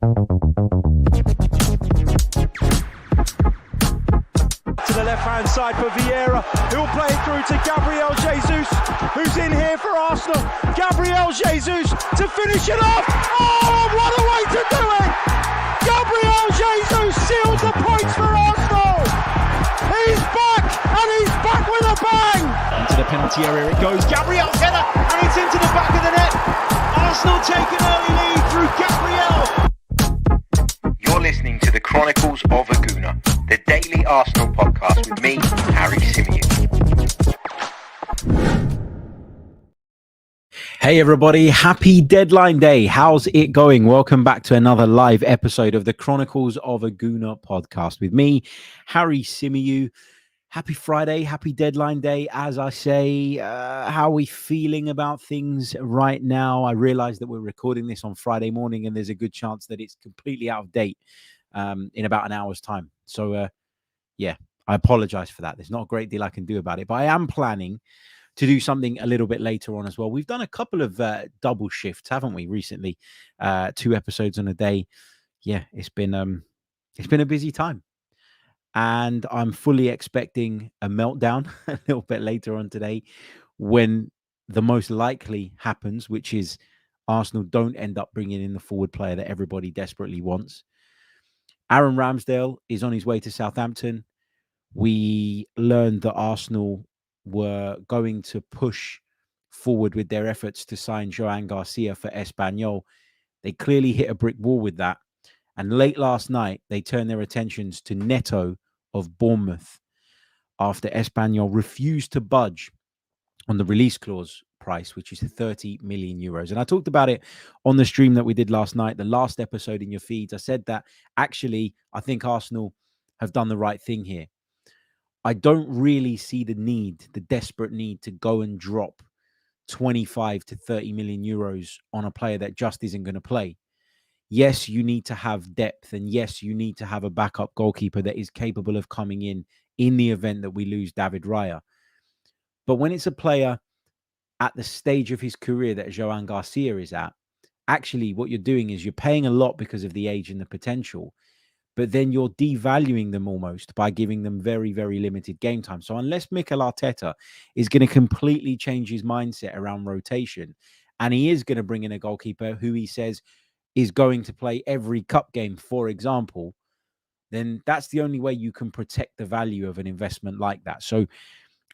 To the left-hand side for Vieira, who'll play it through to Gabriel Jesus, who's in here for Arsenal. Gabriel Jesus to finish it off. Oh, what a way to do it! Gabriel Jesus seals the points for Arsenal. He's back, and he's back with a bang. Into the penalty area it goes. Gabriel's header, and it's into the back of the net. Arsenal take an early lead through Gabriel. You're listening to the Chronicles of a Gooner, the daily Arsenal podcast with me, Harry Symeou. Hey everybody, happy deadline day. How's it going? Welcome back to another live episode of the Chronicles of a Gooner podcast with me, Harry Symeou. Happy Friday, happy deadline day. As I say, how are we feeling about things right now? I realize that we're recording this on Friday morning and there's a good chance that it's completely out of date in about an hour's time. So, yeah, I apologize for that. There's not a great deal I can do about it, but I am planning to do something a little bit later on as well. We've done a couple of double shifts, haven't we, recently? 2 episodes on a day. Yeah, it's been a busy time. And I'm fully expecting a meltdown a little bit later on today when the most likely happens, which is Arsenal don't end up bringing in the forward player that everybody desperately wants. Aaron Ramsdale is on his way to Southampton. We learned that Arsenal were going to push forward with their efforts to sign Joan Garcia for Espanyol. They clearly hit a brick wall with that. And late last night, they turned their attentions to Neto of Bournemouth after Espanyol refused to budge on the release clause price, which is 30 million euros. And I talked about it on the stream that we did last night, the last episode in your feeds. I said that actually, I think Arsenal have done the right thing here. I don't really see the desperate need to go and drop 25 to 30 million euros on a player that just isn't going to play. Yes, you need to have depth, and yes, you need to have a backup goalkeeper that is capable of coming in the event that we lose David Raya. But when it's a player at the stage of his career that Joan Garcia is at, actually what you're doing is you're paying a lot because of the age and the potential, but then you're devaluing them almost by giving them very, very limited game time. So unless Mikel Arteta is going to completely change his mindset around rotation, and he is going to bring in a goalkeeper who he says is going to play every cup game, for example, then that's the only way you can protect the value of an investment like that. So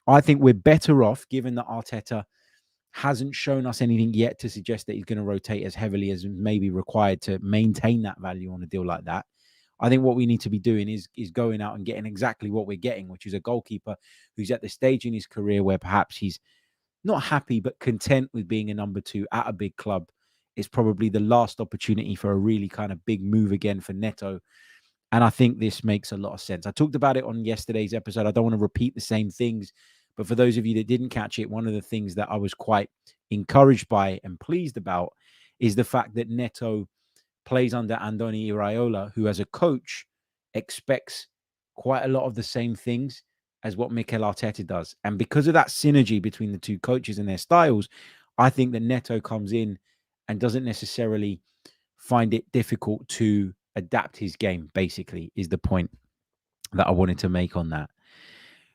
I think we're better off, given that Arteta hasn't shown us anything yet to suggest that he's going to rotate as heavily as may be required to maintain that value on a deal like that. I think what we need to be doing is going out and getting exactly what we're getting, which is a goalkeeper who's at the stage in his career where perhaps he's not happy, but content with being a number 2 at a big club. It's probably the last opportunity for a really kind of big move again for Neto. And I think this makes a lot of sense. I talked about it on yesterday's episode. I don't want to repeat the same things, but for those of you that didn't catch it, one of the things that I was quite encouraged by and pleased about is the fact that Neto plays under Andoni Iraola, who as a coach expects quite a lot of the same things as what Mikel Arteta does. And because of that synergy between the two coaches and their styles, I think that Neto comes in and doesn't necessarily find it difficult to adapt his game, basically, is the point that I wanted to make on that.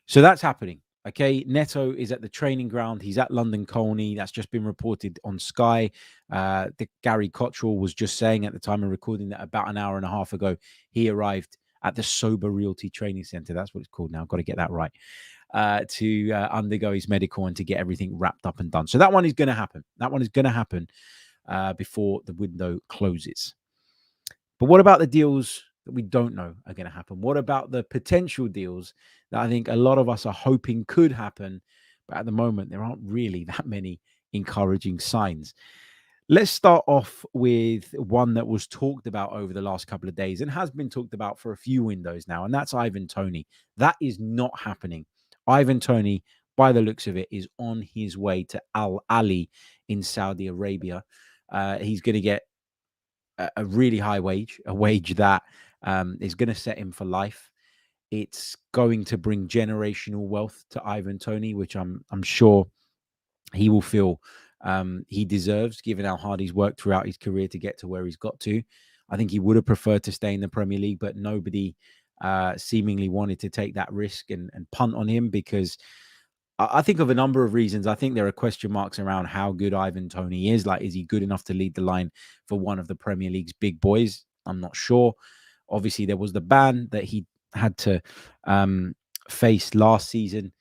So that's happening. Okay, Neto is at the training ground. He's at London Colney. That's just been reported on Sky. Gary Cottrell was just saying at the time of recording that about an hour and a half ago, he arrived at the Sober Realty Training Centre. That's what it's called now. I've got to get that right. To undergo his medical and to get everything wrapped up and done. So that one is going to happen. That one is going to happen before the window closes. But what about the deals that we don't know are going to happen? What about the potential deals that I think a lot of us are hoping could happen? But at the moment, there aren't really that many encouraging signs. Let's start off with one that was talked about over the last couple of days and has been talked about for a few windows now, and that's Ivan Toney. That is not happening. Ivan Toney, by the looks of it, is on his way to Al Ahly in Saudi Arabia. He's going to get a really high wage, a wage that is going to set him for life. It's going to bring generational wealth to Ivan Toney, which I'm sure he will feel he deserves, given how hard he's worked throughout his career to get to where he's got to. I think he would have preferred to stay in the Premier League, but nobody seemingly wanted to take that risk and punt on him, because I think of a number of reasons. I think there are question marks around how good Ivan Toney is. Like, is he good enough to lead the line for one of the Premier League's big boys? I'm not sure. Obviously, there was the ban that he had to face last season,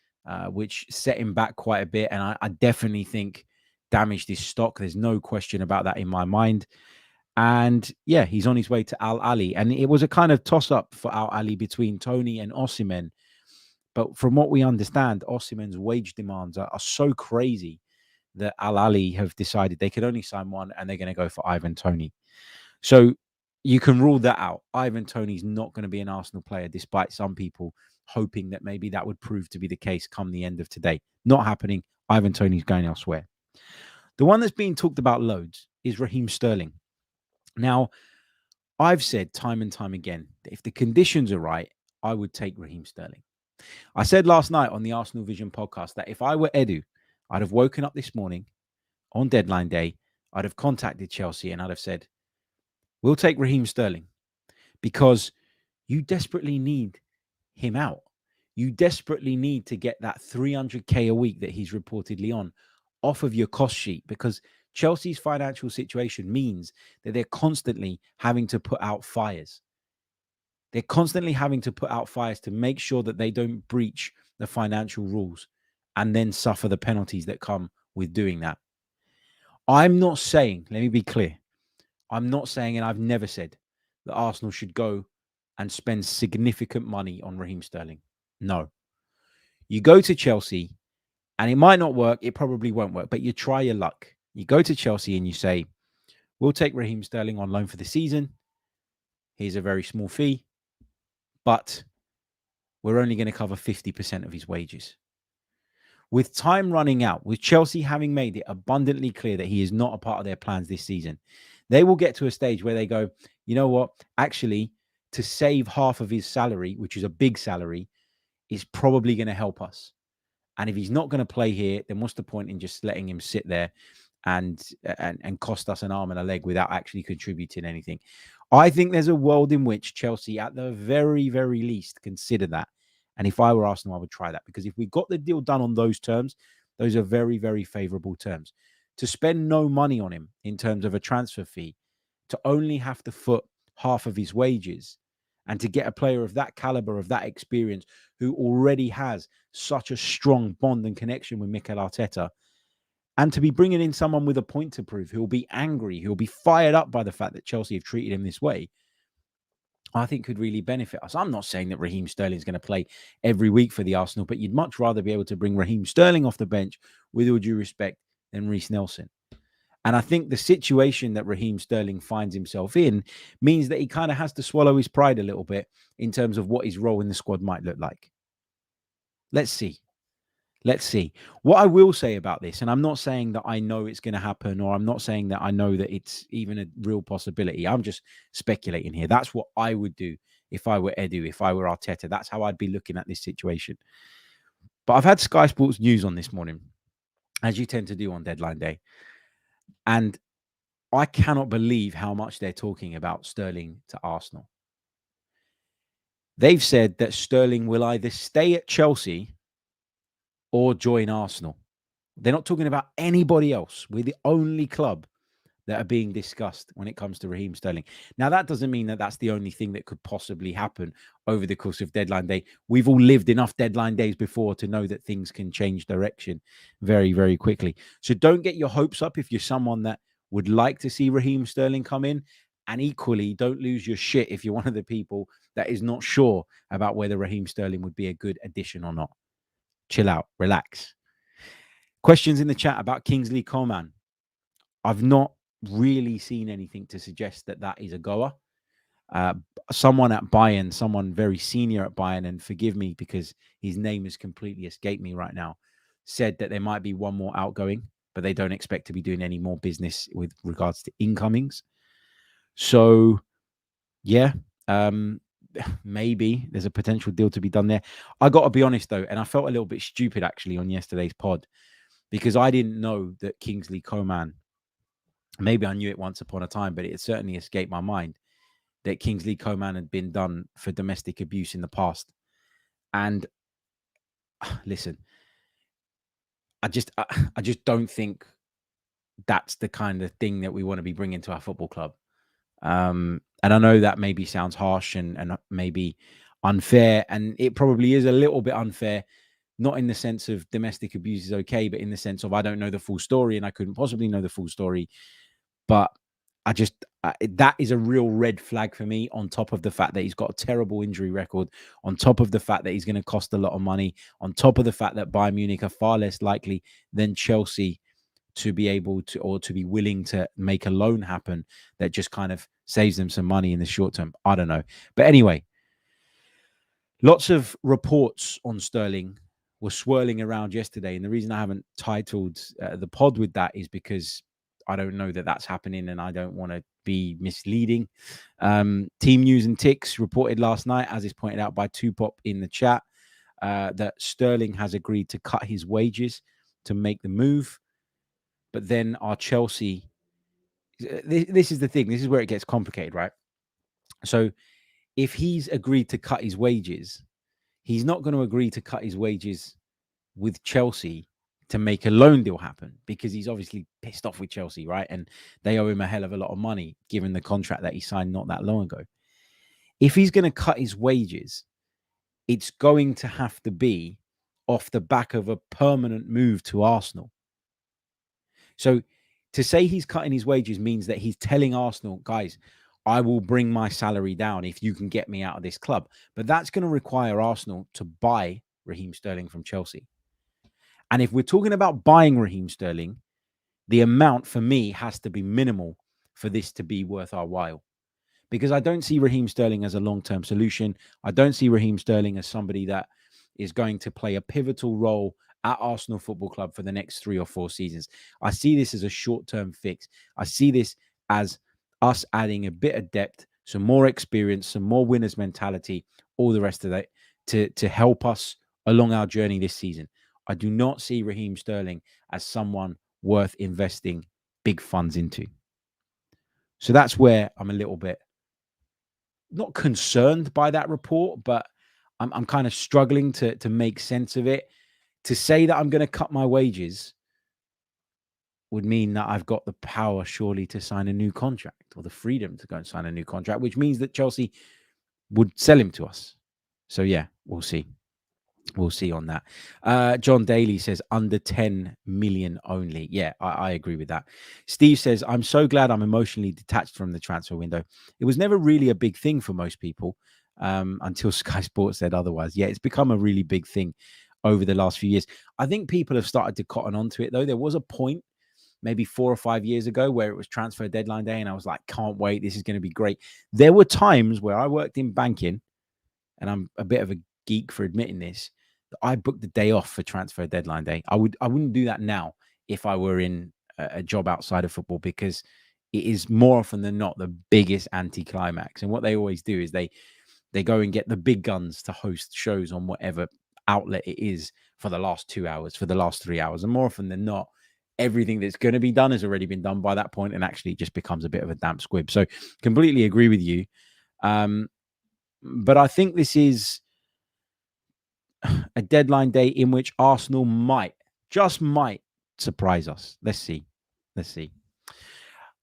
which set him back quite a bit. And I definitely think damaged his stock. There's no question about that in my mind. And yeah, he's on his way to Al Ahly. And it was a kind of toss-up for Al Ahly between Toney and Osimhen. But from what we understand, Osimhen's wage demands are so crazy that Al Ahly have decided they could only sign one, and they're going to go for Ivan Toney. So you can rule that out. Ivan Toney's not going to be an Arsenal player, despite some people hoping that maybe that would prove to be the case come the end of today. Not happening. Ivan Toney's going elsewhere. The one that's being talked about loads is Raheem Sterling. Now, I've said time and time again that if the conditions are right, I would take Raheem Sterling. I said last night on the Arsenal Vision podcast that if I were Edu, I'd have woken up this morning on deadline day, I'd have contacted Chelsea and I'd have said, we'll take Raheem Sterling, because you desperately need him out. You desperately need to get that 300k a week that he's reportedly on off of your cost sheet, because Chelsea's financial situation means that they're constantly having to put out fires. They're constantly having to put out fires to make sure that they don't breach the financial rules and then suffer the penalties that come with doing that. I'm not saying, let me be clear, I'm not saying, and I've never said, that Arsenal should go and spend significant money on Raheem Sterling. No. You go to Chelsea, and it might not work, it probably won't work, but you try your luck. You go to Chelsea and you say, we'll take Raheem Sterling on loan for the season. Here's a very small fee, but we're only going to cover 50% of his wages. With time running out, with Chelsea having made it abundantly clear that he is not a part of their plans this season, they will get to a stage where they go, you know what, actually, to save half of his salary, which is a big salary, is probably going to help us. And if he's not going to play here, then what's the point in just letting him sit there and cost us an arm and a leg without actually contributing anything? I think there's a world in which Chelsea, at the very, very least, consider that. And if I were Arsenal, I would try that, because if we got the deal done on those terms, those are very, very favorable terms. To spend no money on him in terms of a transfer fee, to only have to foot half of his wages, and to get a player of that caliber, of that experience, who already has such a strong bond and connection with Mikel Arteta, and to be bringing in someone with a point to prove, who will be angry, who will be fired up by the fact that Chelsea have treated him this way, I think could really benefit us. I'm not saying that Raheem Sterling is going to play every week for the Arsenal, but you'd much rather be able to bring Raheem Sterling off the bench, with all due respect, than Reiss Nelson. And I think the situation that Raheem Sterling finds himself in means that he kind of has to swallow his pride a little bit in terms of what his role in the squad might look like. Let's see. Let's see. What I will say about this, and I'm not saying that I know it's going to happen, or I'm not saying that I know that it's even a real possibility. I'm just speculating here. That's what I would do if I were Edu, if I were Arteta. That's how I'd be looking at this situation. But I've had Sky Sports News on this morning, as you tend to do on deadline day. And I cannot believe how much they're talking about Sterling to Arsenal. They've said that Sterling will either stay at Chelsea or join Arsenal. They're not talking about anybody else. We're the only club that are being discussed when it comes to Raheem Sterling. Now, that doesn't mean that that's the only thing that could possibly happen over the course of deadline day. We've all lived enough deadline days before to know that things can change direction very, very quickly. So don't get your hopes up if you're someone that would like to see Raheem Sterling come in. And equally, don't lose your shit if you're one of the people that is not sure about whether Raheem Sterling would be a good addition or not. Chill out, relax. Questions in the chat about Kingsley Coman. I've not really seen anything to suggest that that is a goer. Someone at Bayern, someone very senior at Bayern, and forgive me because his name has completely escaped me right now, said that there might be one more outgoing, but they don't expect to be doing any more business with regards to incomings. So, yeah, maybe there's a potential deal to be done there. I got to be honest, though, and I felt a little bit stupid, actually, on yesterday's pod, because I didn't know that Kingsley Coman, maybe I knew it once upon a time, but it certainly escaped my mind, that Kingsley Coman had been done for domestic abuse in the past. And listen, I just don't think that's the kind of thing that we want to be bringing to our football club. And I know that maybe sounds harsh and maybe unfair, and it probably is a little bit unfair, not in the sense of domestic abuse is okay, but in the sense of I don't know the full story and I couldn't possibly know the full story. But that is a real red flag for me, on top of the fact that he's got a terrible injury record, on top of the fact that he's going to cost a lot of money, on top of the fact that Bayern Munich are far less likely than Chelsea to be able to, or to be willing to make a loan happen that just kind of saves them some money in the short term. I don't know. But anyway, lots of reports on Sterling were swirling around yesterday. And the reason I haven't titled the pod with that is because I don't know that that's happening and I don't want to be misleading. Team News and Ticks reported last night, as is pointed out by Tupop in the chat, that Sterling has agreed to cut his wages to make the move. But then our Chelsea, this is the thing. This is where it gets complicated, right? So if he's agreed to cut his wages, he's not going to agree to cut his wages with Chelsea to make a loan deal happen, because he's obviously pissed off with Chelsea, right? And they owe him a hell of a lot of money, given the contract that he signed not that long ago. If he's going to cut his wages, it's going to have to be off the back of a permanent move to Arsenal. So to say he's cutting his wages means that he's telling Arsenal, guys, I will bring my salary down if you can get me out of this club. But that's going to require Arsenal to buy Raheem Sterling from Chelsea. And if we're talking about buying Raheem Sterling, the amount for me has to be minimal for this to be worth our while. Because I don't see Raheem Sterling as a long-term solution. I don't see Raheem Sterling as somebody that is going to play a pivotal role at Arsenal Football Club for the next 3 or 4 seasons. I see this as a short-term fix. I see this as us adding a bit of depth, some more experience, some more winners mentality, all the rest of that to help us along our journey this season. I do not see Raheem Sterling as someone worth investing big funds into. So that's where I'm a little bit not concerned by that report, but I'm kind of struggling to make sense of it. To say that I'm going to cut my wages would mean that I've got the power, surely, to sign a new contract, or the freedom to go and sign a new contract, which means that Chelsea would sell him to us. So yeah, we'll see. We'll see on that. John Daly says under 10 million only. Yeah, I agree with that. Steve says, I'm so glad I'm emotionally detached from the transfer window. It was never really a big thing for most people until Sky Sports said otherwise. Yeah, it's become a really big thing over the last few years. I think people have started to cotton onto it, though. There was a point maybe 4 or 5 years ago where it was transfer deadline day and I was like, can't wait. This is going to be great. There were times where I worked in banking, and I'm a bit of a geek for admitting this, that I booked the day off for transfer deadline day. I wouldn't do that now if I were in a job outside of football, because it is more often than not the biggest anticlimax. And what they always do is they go and get the big guns to host shows on whatever outlet it is for the last 2 hours, for the last 3 hours. And more often than not, everything that's going to be done has already been done by that point, and actually it just becomes a bit of a damp squib. So completely agree with you. But I think this is a deadline day in which Arsenal just might surprise us. Let's see.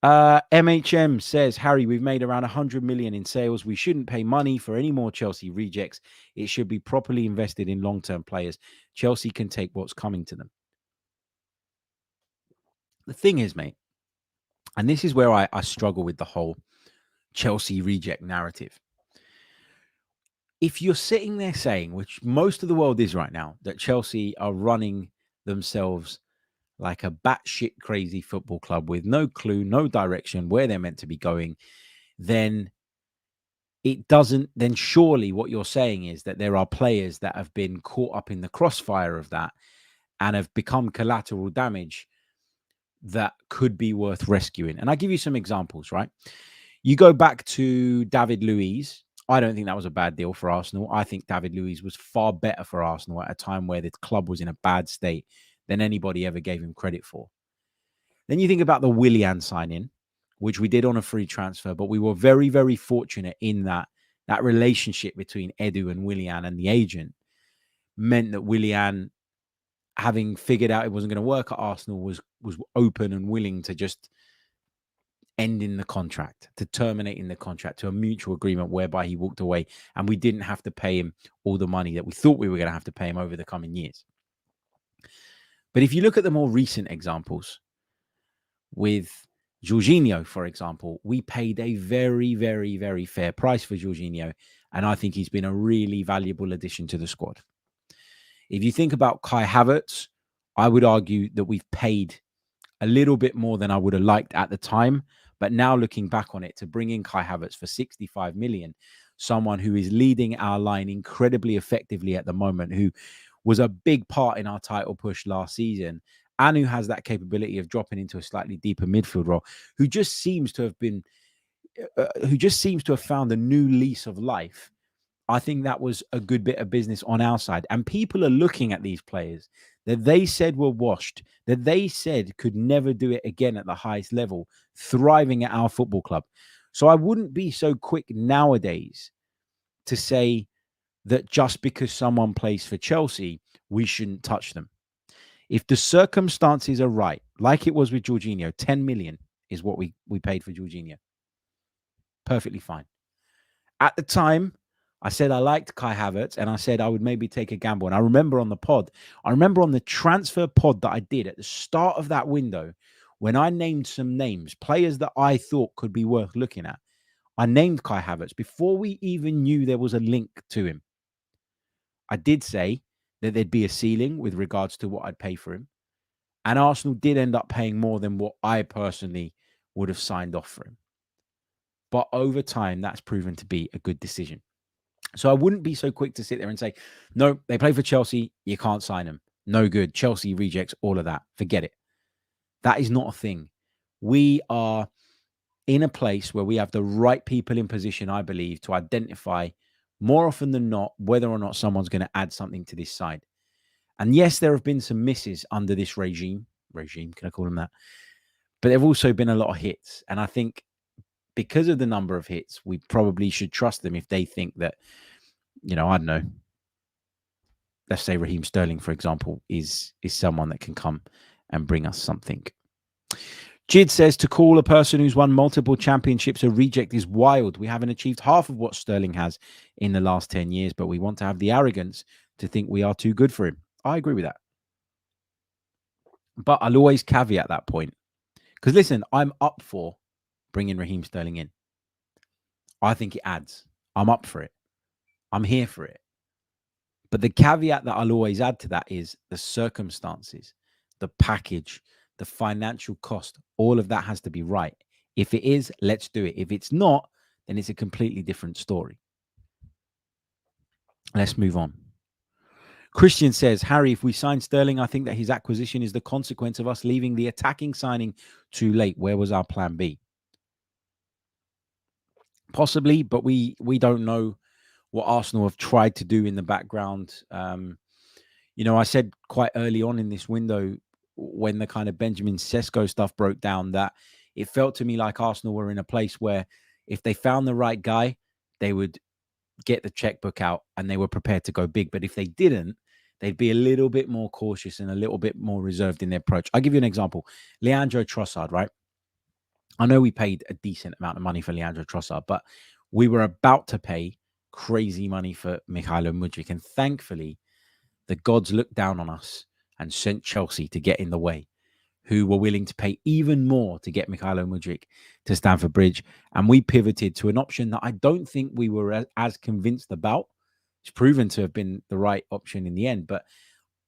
MHM says, Harry, we've made around 100 million in sales. We shouldn't pay money for any more Chelsea rejects. It should be properly invested in long-term players. Chelsea can take what's coming to them. The thing is, mate, and this is where I struggle with the whole Chelsea reject narrative. If you're sitting there saying, which most of the world is right now, that Chelsea are running themselves like a batshit crazy football club with no clue, no direction where they're meant to be going, then surely what you're saying is that there are players that have been caught up in the crossfire of that and have become collateral damage that could be worth rescuing. And I give you some examples, right? You go back to David Luiz. I don't think that was a bad deal for Arsenal. I think David Luiz was far better for Arsenal at a time where the club was in a bad state than anybody ever gave him credit for. Then you think about the Willian signing, which we did on a free transfer, but we were very, very fortunate in that relationship between Edu and Willian and the agent meant that Willian, having figured out it wasn't going to work at Arsenal, was open and willing to just ending the contract, to terminating the contract, to a mutual agreement whereby he walked away and we didn't have to pay him all the money that we thought we were going to have to pay him over the coming years. But if you look at the more recent examples, with Jorginho, for example, we paid a very, very, very fair price for Jorginho, and I think he's been a really valuable addition to the squad. If you think about Kai Havertz, I would argue that we've paid a little bit more than I would have liked at the time. But now looking back on it, to bring in Kai Havertz for 65 million, someone who is leading our line incredibly effectively at the moment, who was a big part in our title push last season, and who has that capability of dropping into a slightly deeper midfield role, who just seems to have found a new lease of life. I think that was a good bit of business on our side. And people are looking at these players that they said were washed, that they said could never do it again at the highest level, thriving at our football club. So I wouldn't be so quick nowadays to say that just because someone plays for Chelsea, we shouldn't touch them. If the circumstances are right, like it was with Jorginho, 10 million is what we paid for Jorginho. Perfectly fine. At the time, I said I liked Kai Havertz, and I said I would maybe take a gamble. And I remember on the transfer pod that I did at the start of that window, when I named some names, players that I thought could be worth looking at, I named Kai Havertz before we even knew there was a link to him. I did say that there'd be a ceiling with regards to what I'd pay for him. And Arsenal did end up paying more than what I personally would have signed off for him. But over time, that's proven to be a good decision. So I wouldn't be so quick to sit there and say, no, they play for Chelsea, you can't sign them. No good. Chelsea rejects all of that. Forget it. That is not a thing. We are in a place where we have the right people in position, I believe, to identify more often than not whether or not someone's going to add something to this side. And yes, there have been some misses under this regime, can I call them that? But there have also been a lot of hits. And I think because of the number of hits, we probably should trust them if they think that, I don't know, let's say Raheem Sterling, for example, is someone that can come and bring us something. Jid says, to call a person who's won multiple championships a reject is wild. We haven't achieved half of what Sterling has in the last 10 years, but we want to have the arrogance to think we are too good for him. I agree with that. But I'll always caveat that point. Because listen, I'm up for bringing Raheem Sterling in. I think it adds. I'm up for it. I'm here for it. But the caveat that I'll always add to that is the circumstances, the package, the financial cost. All of that has to be right. If it is, let's do it. If it's not, then it's a completely different story. Let's move on. Christian says, Harry, if we sign Sterling, I think that his acquisition is the consequence of us leaving the attacking signing too late. Where was our plan B? Possibly, but we don't know what Arsenal have tried to do in the background. I said quite early on in this window, when the kind of Benjamin Sesko stuff broke down, that it felt to me like Arsenal were in a place where if they found the right guy, they would get the checkbook out and they were prepared to go big. But if they didn't, they'd be a little bit more cautious and a little bit more reserved in their approach. I'll give you an example. Leandro Trossard, right? I know we paid a decent amount of money for Leandro Trossard, but we were about to pay crazy money for Mikel Mudryk. And thankfully, the gods looked down on us and sent Chelsea to get in the way, who were willing to pay even more to get Mikel Mudryk to Stamford Bridge. And we pivoted to an option that I don't think we were as convinced about. It's proven to have been the right option in the end. But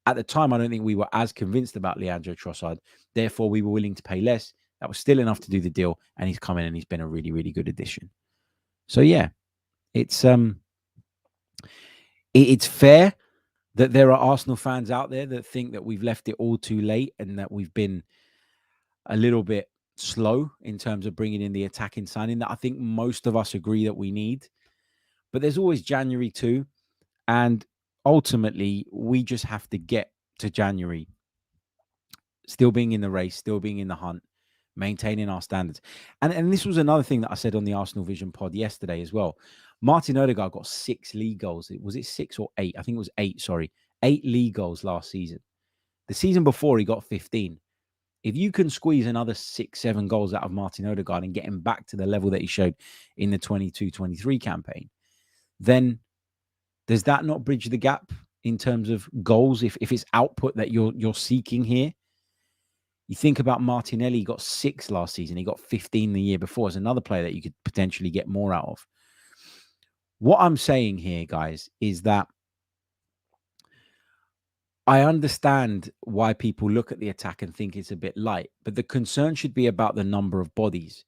at the time, I don't think we were as convinced about Leandro Trossard. Therefore, we were willing to pay less. That was still enough to do the deal. And he's come in and he's been a really, really good addition. So, yeah, it's fair that there are Arsenal fans out there that think that we've left it all too late and that we've been a little bit slow in terms of bringing in the attacking signing that I think most of us agree that we need. But there's always January too. And ultimately, we just have to get to January still being in the race, still being in the hunt, maintaining our standards. And this was another thing that I said on the Arsenal Vision pod yesterday as well. Martin Odegaard got 6 league goals. Was it 6 or 8? I think it was 8, sorry. 8 league goals last season. The season before, he got 15. If you can squeeze another 6, 7 goals out of Martin Odegaard and get him back to the level that he showed in the 22-23 campaign, then does that not bridge the gap in terms of goals if it's output that you're seeking here? You think about Martinelli, he got 6 last season. He got 15 the year before. As another player that you could potentially get more out of. What I'm saying here, guys, is that I understand why people look at the attack and think it's a bit light, but the concern should be about the number of bodies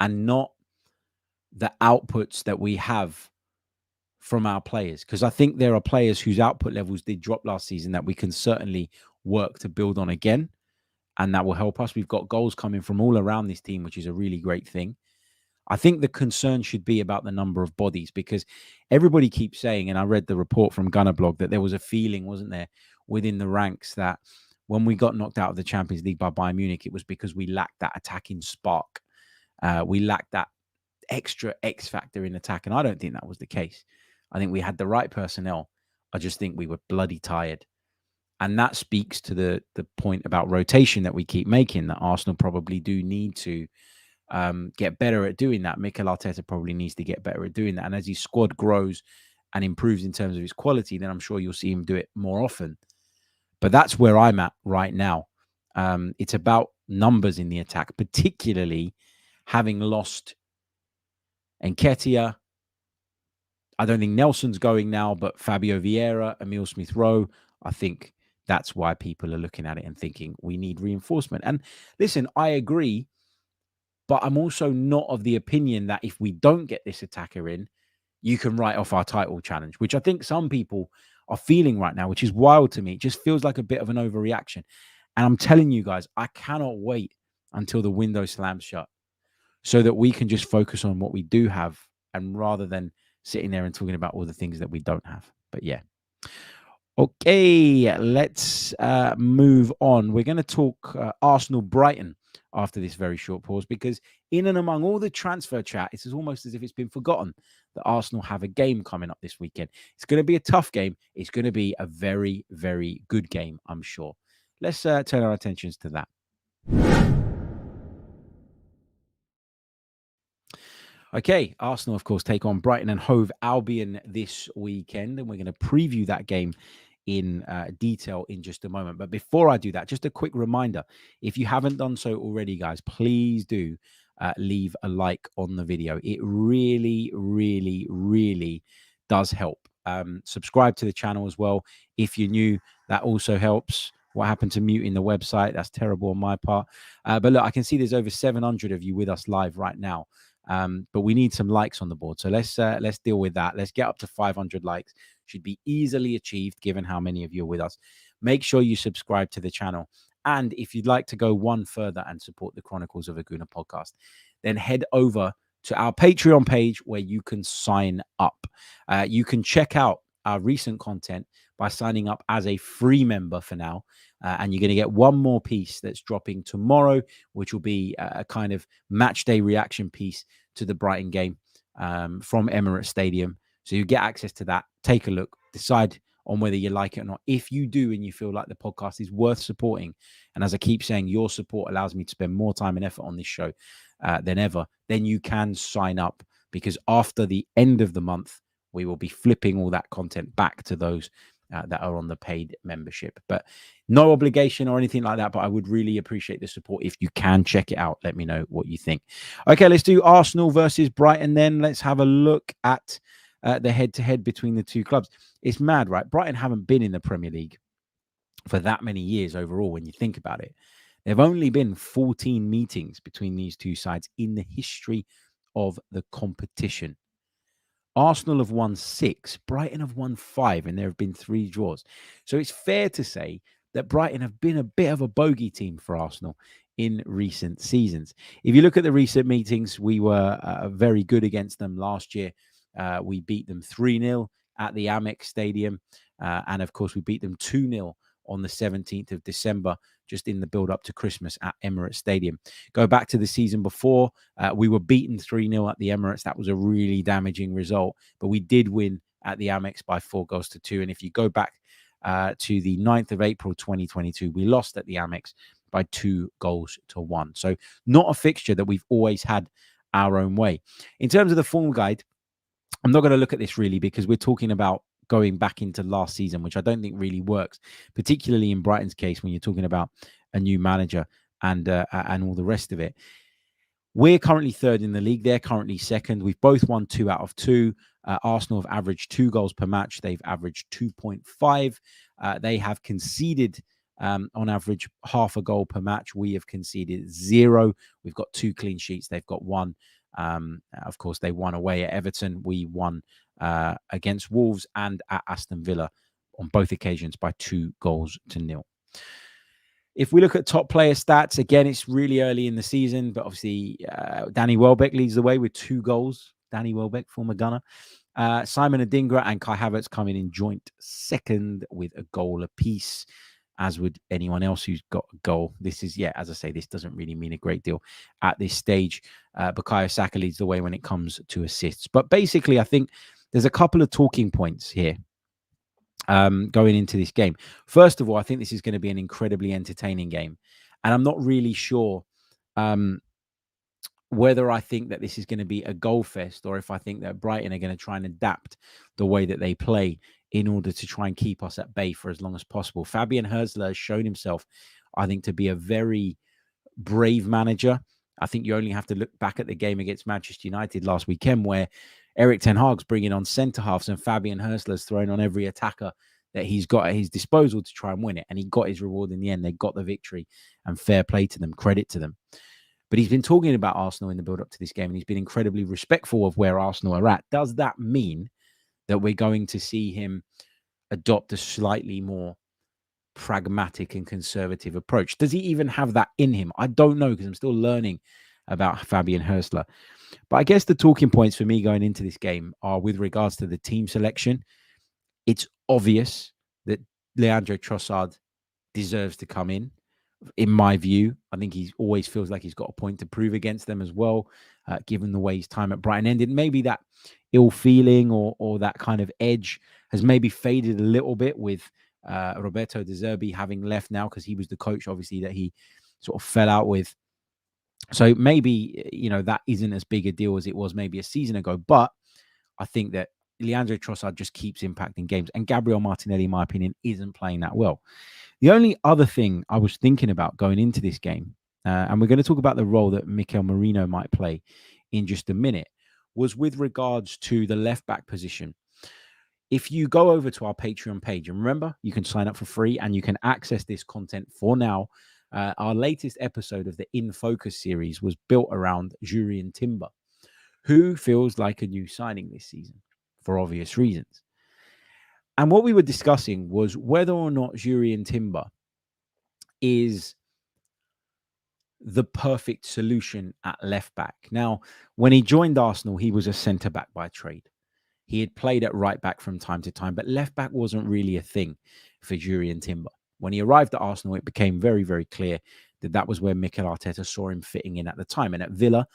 and not the outputs that we have from our players. Because I think there are players whose output levels did drop last season that we can certainly work to build on again. And that will help us. We've got goals coming from all around this team, which is a really great thing. I think the concern should be about the number of bodies, because everybody keeps saying, and I read the report from Gunner Blog, that there was a feeling, wasn't there, within the ranks that when we got knocked out of the Champions League by Bayern Munich, it was because we lacked that attacking spark. We lacked that extra X factor in attack. And I don't think that was the case. I think we had the right personnel. I just think we were bloody tired. And that speaks to the point about rotation that we keep making, that Arsenal probably do need to get better at doing that. Mikel Arteta probably needs to get better at doing that. And as his squad grows and improves in terms of his quality, then I'm sure you'll see him do it more often. But that's where I'm at right now. It's about numbers in the attack, particularly having lost Nketiah. I don't think Nelson's going now, but Fabio Vieira, Emile Smith-Rowe, I think that's why people are looking at it and thinking we need reinforcement. And listen, I agree, but I'm also not of the opinion that if we don't get this attacker in, you can write off our title challenge, which I think some people are feeling right now, which is wild to me. It just feels like a bit of an overreaction. And I'm telling you guys, I cannot wait until the window slams shut so that we can just focus on what we do have, and rather than sitting there and talking about all the things that we don't have. But yeah. Okay, let's move on. We're going to talk Arsenal-Brighton after this very short pause, because in and among all the transfer chat, it's almost as if it's been forgotten that Arsenal have a game coming up this weekend. It's going to be a tough game. It's going to be a very, very good game, I'm sure. Let's turn our attentions to that. Okay, Arsenal, of course, take on Brighton and Hove Albion this weekend, and we're going to preview that game in detail in just a moment. But before I do that, just a quick reminder, if you haven't done so already, guys, please do leave a like on the video. It really, really, really does help. Subscribe to the channel as well. If you're new, that also helps. What happened to muting the website? That's terrible on my part. But look, I can see there's over 700 of you with us live right now. But we need some likes on the board. So let's deal with that. Let's get up to 500 likes. Should be easily achieved given how many of you are with us. Make sure you subscribe to the channel. And if you'd like to go one further and support the Chronicles of a Gooner podcast, then head over to our Patreon page where you can sign up. You can check out our recent content by signing up as a free member for now. And you're going to get one more piece that's dropping tomorrow, which will be a kind of match day reaction piece to the Brighton game from Emirates Stadium. So you get access to that. Take a look, decide on whether you like it or not. If you do and you feel like the podcast is worth supporting, and as I keep saying, your support allows me to spend more time and effort on this show than ever, then you can sign up, because after the end of the month, we will be flipping all that content back to those that are on the paid membership. But no obligation or anything like that, but I would really appreciate the support. If you can check it out, let me know what you think. Okay, let's do Arsenal versus Brighton then. Let's have a look at the head-to-head between the two clubs. It's mad, right? Brighton haven't been in the Premier League for that many years overall when you think about it. There have only been 14 meetings between these two sides in the history of the competition. Arsenal have won 6, Brighton have won 5, and there have been 3 draws. So it's fair to say that Brighton have been a bit of a bogey team for Arsenal in recent seasons. If you look at the recent meetings, we were very good against them last year. We beat them 3-0 at the Amex Stadium. And of course, we beat them 2-0 on the 17th of December just in the build-up to Christmas at Emirates Stadium. Go back to the season before, we were beaten 3-0 at the Emirates. That was a really damaging result, but we did win at the Amex by 4-2. And if you go back to the 9th of April 2022, we lost at the Amex by 2-1. So not a fixture that we've always had our own way. In terms of the form guide, I'm not going to look at this really because we're talking about going back into last season, which I don't think really works, particularly in Brighton's case when you're talking about a new manager and all the rest of it. We're currently third in the league. They're currently second. We've both won 2 out of 2. Arsenal have averaged 2 goals per match. They've averaged 2.5. They have conceded on average half a goal per match. We have conceded 0. We've got 2 clean sheets. They've got 1. Of course, they won away at Everton. We won against Wolves and at Aston Villa on both occasions by 2-0. If we look at top player stats, again, it's really early in the season, but obviously Danny Welbeck leads the way with 2 goals. Danny Welbeck, former Gunner. Simon Adingra and Kai Havertz coming in joint second with a goal apiece, as would anyone else who's got a goal. This is, as I say, this doesn't really mean a great deal at this stage. Bukayo Saka leads the way when it comes to assists. But basically, I think there's a couple of talking points here going into this game. First of all, I think this is going to be an incredibly entertaining game. And I'm not really sure whether I think that this is going to be a goal fest or if I think that Brighton are going to try and adapt the way that they play in order to try and keep us at bay for as long as possible. Fabian Hürzeler has shown himself, I think, to be a very brave manager. I think you only have to look back at the game against Manchester United last weekend where Erik ten Hag's bringing on centre-halves and Fabian Hürzeler's throwing on every attacker that he's got at his disposal to try and win it. And he got his reward in the end. They got the victory, and fair play to them, credit to them. But he's been talking about Arsenal in the build-up to this game, and he's been incredibly respectful of where Arsenal are at. Does that mean that we're going to see him adopt a slightly more pragmatic and conservative approach? Does he even have that in him? I don't know, because I'm still learning about Fabian Hürzeler. But I guess the talking points for me going into this game are with regards to the team selection. It's obvious that Leandro Trossard deserves to come in my view. I think he always feels like he's got a point to prove against them as well, given the way his time at Brighton ended. Maybe that ill feeling or that kind of edge has maybe faded a little bit with Roberto De Zerbi having left now, because he was the coach, obviously, that he sort of fell out with. So maybe, that isn't as big a deal as it was maybe a season ago. But I think that Leandro Trossard just keeps impacting games. And Gabriel Martinelli, in my opinion, isn't playing that well. The only other thing I was thinking about going into this game, and we're going to talk about the role that Mikel Merino might play in just a minute, was with regards to the left-back position. If you go over to our Patreon page, and remember, you can sign up for free and you can access this content for now. Our latest episode of the In Focus series was built around Jurrien Timber, who feels like a new signing this season for obvious reasons. And what we were discussing was whether or not Jurrien Timber is the perfect solution at left back. Now, when he joined Arsenal, he was a centre back by trade. He had played at right back from time to time, but left back wasn't really a thing for Jurrien Timber. When he arrived at Arsenal, it became very, very clear that was where Mikel Arteta saw him fitting in at the time. And at Villa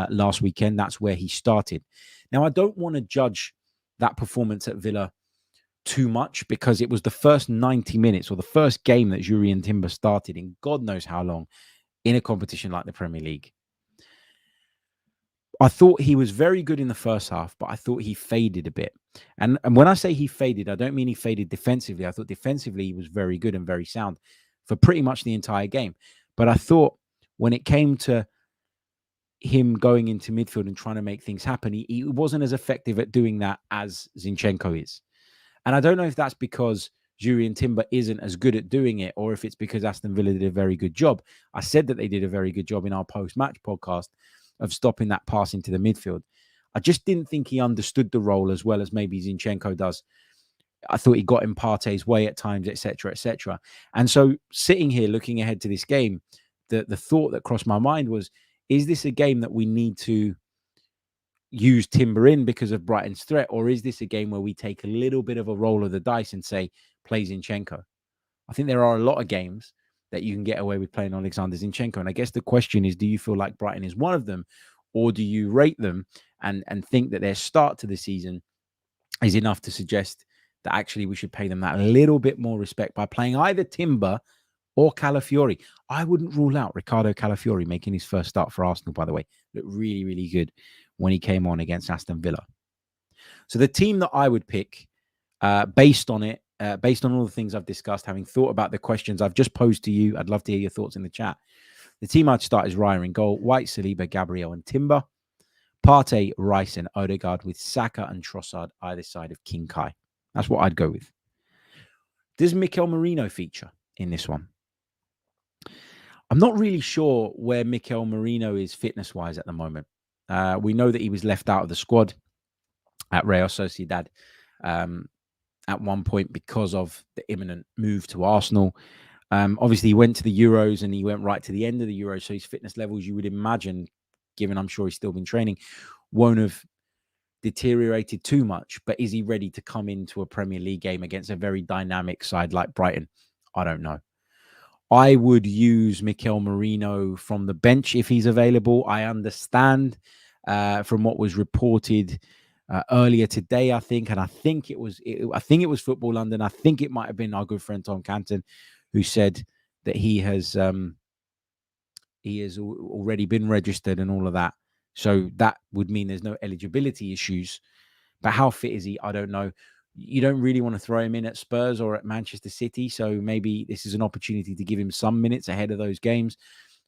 last weekend, that's where he started. Now, I don't want to judge that performance at Villa too much, because it was the first 90 minutes or the first game that Jurrien Timber started in God knows how long in a competition like the Premier League. I thought he was very good in the first half, but I thought he faded a bit. And when I say he faded, I don't mean he faded defensively. I thought defensively he was very good and very sound for pretty much the entire game. But I thought when it came to him going into midfield and trying to make things happen, he wasn't as effective at doing that as Zinchenko is. And I don't know if that's because Jurrien Timber isn't as good at doing it, or if it's because Aston Villa did a very good job. I said that they did a very good job in our post-match podcast of stopping that pass into the midfield. I just didn't think he understood the role as well as maybe Zinchenko does. I thought he got in Partey's way at times, etc., etc. And so sitting here looking ahead to this game, the thought that crossed my mind was, is this a game that we need to use Timber in because of Brighton's threat, or is this a game where we take a little bit of a roll of the dice and say, play Zinchenko? I think there are a lot of games that you can get away with playing Alexander Zinchenko. And I guess the question is, do you feel like Brighton is one of them, or do you rate them and think that their start to the season is enough to suggest that actually we should pay them that little bit more respect by playing either Timber or Calafiori? I wouldn't rule out Ricardo Calafiori making his first start for Arsenal, by the way. Looked really, really good when he came on against Aston Villa. So the team that I would pick, based on all the things I've discussed, having thought about the questions I've just posed to you, I'd love to hear your thoughts in the chat. The team I'd start is Raya in goal, White, Saliba, Gabriel and Timber, Partey, Rice and Odegaard, with Saka and Trossard either side of King Kai. That's what I'd go with. Does Mikel Merino feature in this one? I'm not really sure where Mikel Merino is fitness-wise at the moment. We know that he was left out of the squad at Real Sociedad at one point because of the imminent move to Arsenal. Obviously, he went to the Euros and he went right to the end of the Euros, so his fitness levels, you would imagine, given I'm sure he's still been training, won't have deteriorated too much. But is he ready to come into a Premier League game against a very dynamic side like Brighton? I don't know. I would use Mikel Merino from the bench if he's available. I understand from what was reported earlier today, I think, and I think it was Football London. I think it might have been our good friend Tom Canton who said that he has already been registered and all of that. So that would mean there's no eligibility issues. But how fit is he? I don't know. You don't really want to throw him in at Spurs or at Manchester City. So maybe this is an opportunity to give him some minutes ahead of those games.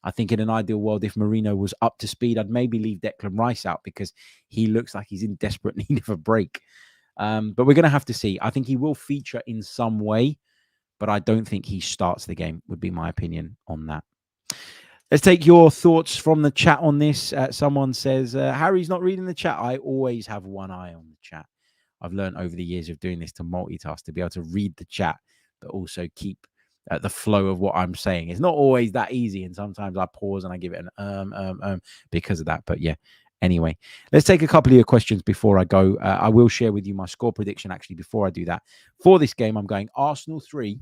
I think in an ideal world, if Merino was up to speed, I'd maybe leave Declan Rice out because he looks like he's in desperate need of a break. But we're going to have to see. I think he will feature in some way, but I don't think he starts the game, would be my opinion on that. Let's take your thoughts from the chat on this. Someone says, Harry's not reading the chat. I always have one eye on the chat. I've learned over the years of doing this to multitask, to be able to read the chat, but also keep the flow of what I'm saying. It's not always that easy. And sometimes I pause and I give it an because of that. But yeah, anyway, let's take a couple of your questions before I go. I will share with you my score prediction actually before I do that. For this game, I'm going Arsenal 3,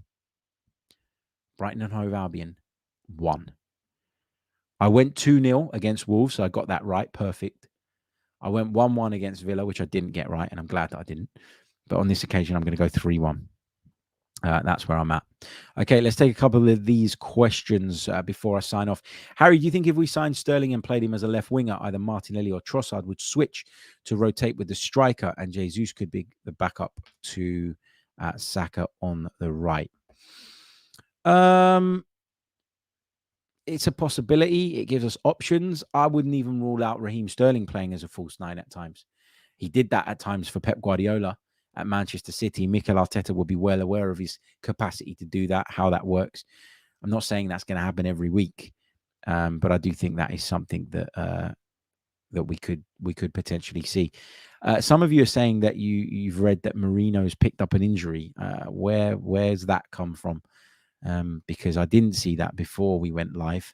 Brighton and Hove Albion 1. I went 2-0 against Wolves, so I got that right. Perfect. I went 1-1 against Villa, which I didn't get right, and I'm glad that I didn't. But on this occasion, I'm going to go 3-1. That's where I'm at. Okay, let's take a couple of these questions before I sign off. Harry, do you think if we signed Sterling and played him as a left winger, either Martinelli or Trossard would switch to rotate with the striker, and Jesus could be the backup to Saka on the right? It's a possibility. It gives us options. I wouldn't even rule out Raheem Sterling playing as a false nine at times. He did that at times for Pep Guardiola at Manchester City. Mikel Arteta will be well aware of his capacity to do that, how that works. I'm not saying that's going to happen every week, but I do think that is something that we could potentially see. Some of you are saying that you've read that Merino's picked up an injury. Where's that come from? Because I didn't see that before we went live.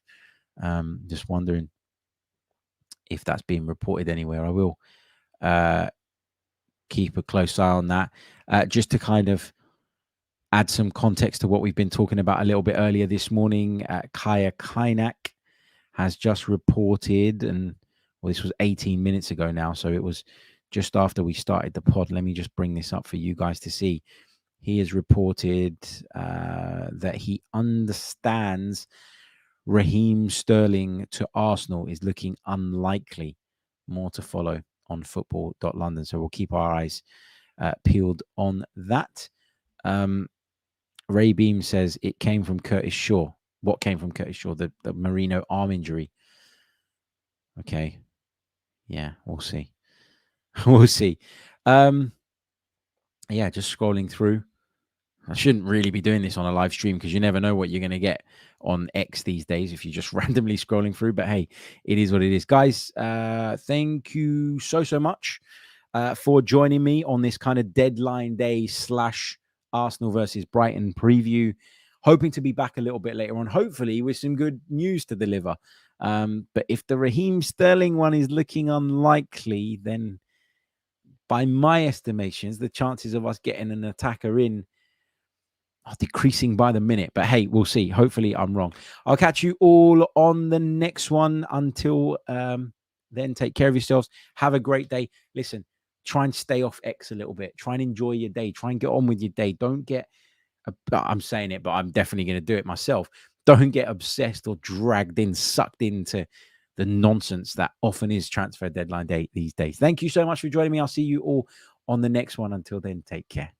Just wondering if that's being reported anywhere. I will keep a close eye on that. Just to kind of add some context to what we've been talking about a little bit earlier this morning, Kaya Kainak has just reported, and well, this was 18 minutes ago now, so it was just after we started the pod. Let me just bring this up for you guys to see. He has reported that he understands Raheem Sterling to Arsenal is looking unlikely. More to follow on football.london. So we'll keep our eyes peeled on that. Ray Beam says it came from Curtis Shaw. What came from Curtis Shaw? The Merino arm injury. Okay. Yeah, we'll see. We'll see. Yeah, just scrolling through. I shouldn't really be doing this on a live stream because you never know what you're going to get on X these days if you're just randomly scrolling through. But hey, it is what it is. Guys, thank you so much for joining me on this kind of deadline day / Arsenal versus Brighton preview. Hoping to be back a little bit later on, hopefully with some good news to deliver. But if the Raheem Sterling one is looking unlikely, then by my estimations, the chances of us getting an attacker in are decreasing by the minute. But hey, we'll see. Hopefully I'm wrong. I'll catch you all on the next one. Until then, take care of yourselves. Have a great day. Listen, try and stay off X a little bit. Try and enjoy your day. Try and get on with your day. Don't get, I'm saying it, but I'm definitely going to do it myself. Don't get obsessed or dragged in, sucked into the nonsense that often is transfer deadline day these days. Thank you so much for joining me. I'll see you all on the next one. Until then, take care.